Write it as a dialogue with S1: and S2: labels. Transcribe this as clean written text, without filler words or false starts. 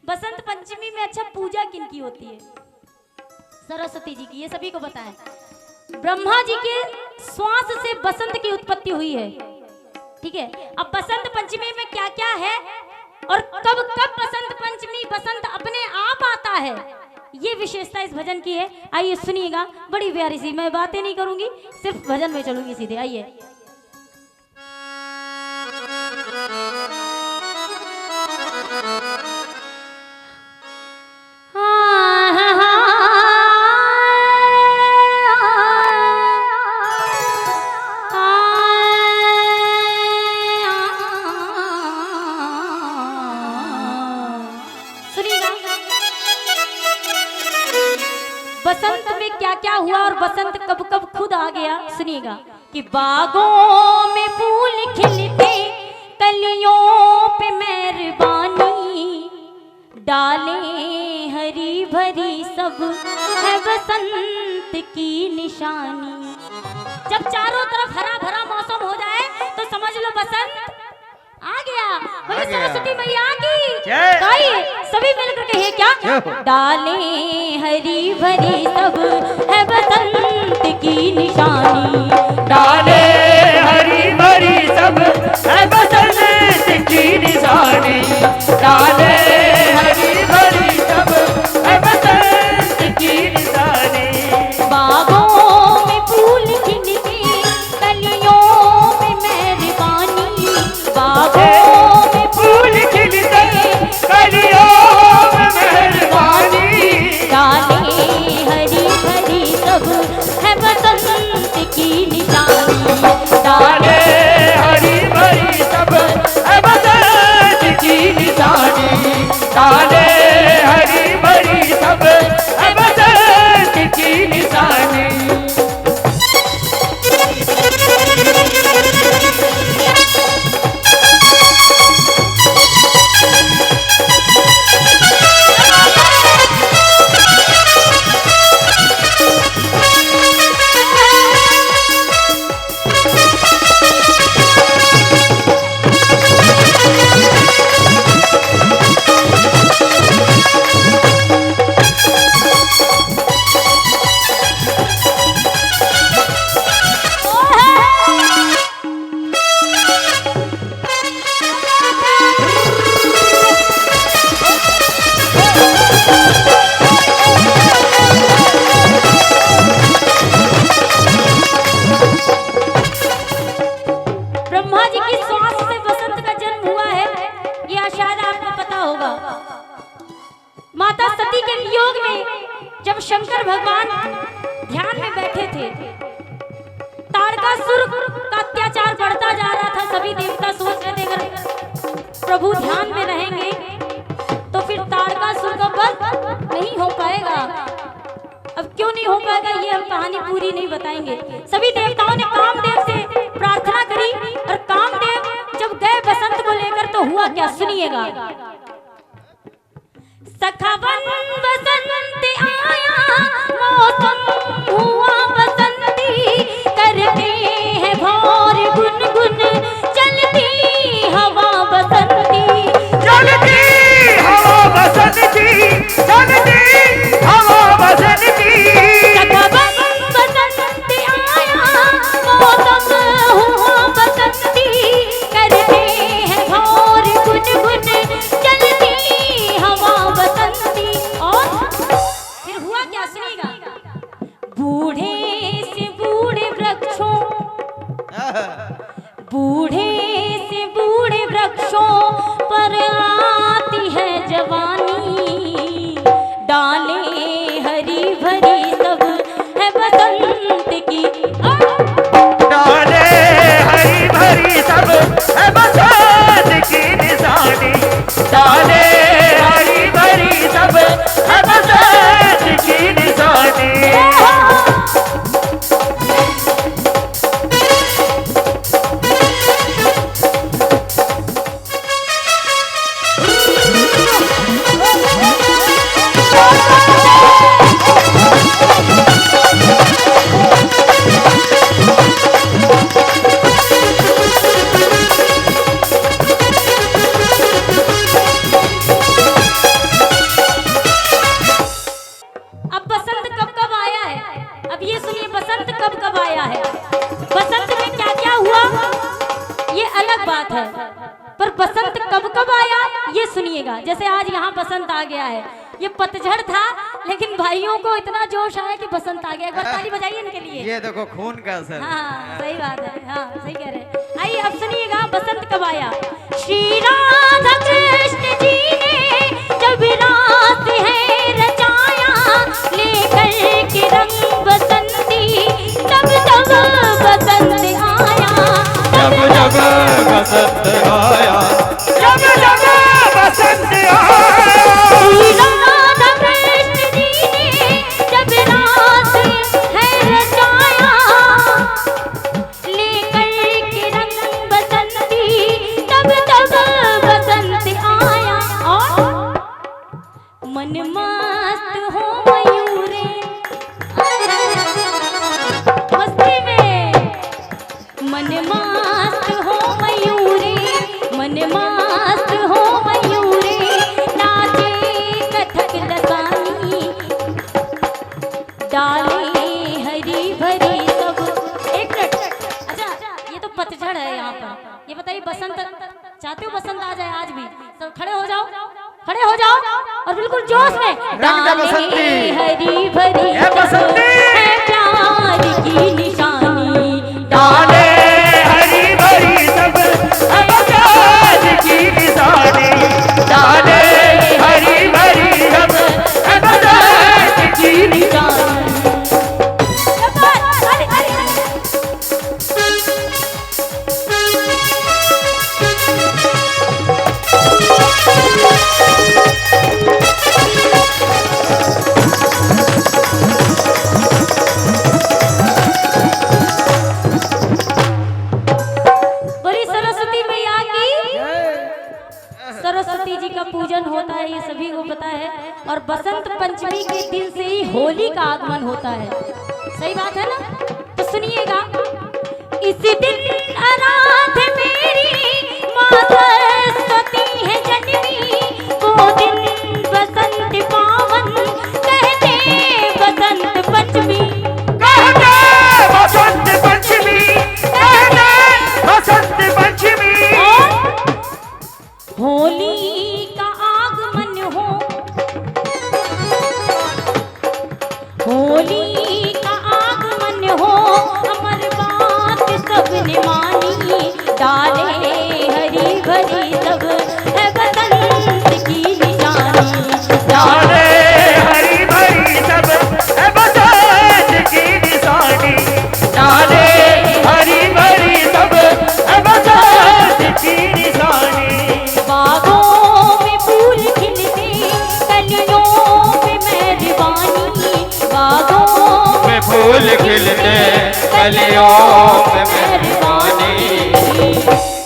S1: बसंत पंचमी में अच्छा पूजा किनकी होती है? सरस्वती जी की, ये सभी को पता है। ब्रह्मा जी के श्वास से बसंत की उत्पत्ति हुई है, ठीक है। अब बसंत पंचमी में क्या क्या है और कब कब बसंत पंचमी, बसंत अपने आप आता है, ये विशेषता इस भजन की है। आइए सुनिएगा, बड़ी प्यारी सी, मैं बातें नहीं करूंगी, सिर्फ भजन में चलूंगी सीधे। आइए। बसंत में क्या क्या हुआ और बसंत कब कब खुद आ गया, सुनिएगा। कि बागों में फूल खिलते, कलियों पे मेहरबानी, डाले हरी भरी सब है बसंत की निशानी। जब चारों तरफ हरा भरा मौसम हो जाए तो समझ लो बसंत आ गया। बोले सरस्वती मैया की गाइए, सभी मिलकर कहिए क्या? डाले हरी भरी सब है बसंत की निशानी,
S2: डाले हरी भरी सब है बसंत की निशानी, डाले हरी भरी सब है बसंत की निशानी।
S1: बागों में फूल खिलते, कलियों में मेहरबानी, बागों में
S2: फूल खिलते, कलियों में मेहरबानी,
S1: डाले हरी भरी सब है बसंत की निशानी,
S2: डाले हरी भरी सब है बसंत की निशानी, डाले हरी भरी सब है बसंत की निशानी।
S1: ब्रह्मा जी की श्वास से बसंत का जन्म हुआ है, यह शायद आपको पता होगा। माता सती के वियोग में जब शंकर भगवान ध्यान में बैठे थे, तारकासुर का अत्याचार बढ़ता जा रहा था। सभी देवता सोच रहे थे अगर प्रभु ध्यान में रहेंगे तो फिर तारकासुर का वध नहीं हो पाएगा। अब क्यों नहीं हो पाएगा, ये हम कहानी पूरी नहीं बताएंगे। सभी देवताओं ने कामदेव से प्रार्थना करी और कामदेव जब गए बसंत को लेकर तो हुआ क्या, सुनिएगा। सखावन बसंत आया, मौसम हुआ बसंती, करते हैं भौर गुनगुन, चलती हवा बसंती,
S2: चलती हवा बसंती, चलती हवा बसंती।
S1: सखावन बसंत आया, मौसम हुआ बसंती, करते हैं भौर गुनगुन, चलती हवा बसंती। सुनिएगा, जैसे आज यहाँ बसंत आ गया है, ये पतझड़ था लेकिन भाइयों को इतना जोश आया कि बसंत आ गया। एक बार ताली बजाइए इनके लिए।
S2: ये देखो खून का असर।
S1: हाँ सही बात है, हाँ सही कह रहे हैं। आइए अब सुनिएगा बसंत कब आया। श्री राधा कृष्ण जी ने जब रात है रचाया, लेकर के रंग बसंती तब तब बसंत आया,
S2: जब जब बसंत आया, जब जब बसंत आया।
S1: श्री राधा कृष्ण जी ने जब रात है रचाया, लेकर के रंग बसंती तब तब बसंत आया। और मन मस्त हो मयूरे, मस्ती में मन मस्त हो मयूरे, मन मस्त हो मयूरे, नाचे कथक लसानी, डाले हरी भरी सब। एक मिनट, अच्छा ये तो पतझड़ है यहाँ पर, ये बताइए बसंत चाहते हो बसंत आ जाए आज भी? सब खड़े हो जाओ, खड़े हो जाओ और बिल्कुल जोश में डाले हरी भरी
S2: ये बसंती
S1: है प्यार की निशानी,
S2: डाले हरी भरी सब प्यार की निशानी, डाले हरी भरी सब प्यार की निशानी।
S1: बड़ी सरस्वती मैया की, सरस्वती जी का पूजन होता है, ये सभी को पता है। और बसंत पंचमी के दिन से ही होली का आगमन होता है, सही बात है ना? तो सुनिएगा, इस दिन आराध मेरी माँ सरस्वती है जन्मी, वो दिन बसंत पावन कहते बसंत पंचमी,
S2: कहते बसंत पंचमी, कहते बसंत पंचमी।
S1: होली का आगमन हो, होली का आगमन हो, अमर बात सबने मानी, डाले हरी भरी सब है बसंत की निशानी,
S2: डाले हरी भरी सब है बसंत की निशानी, डाले हरी भरी सब है बसंत की निशानी।
S1: बागों में फूल खिलते कलियों पे मेहरबानी, बागों
S2: में फूल खिलते कलियों में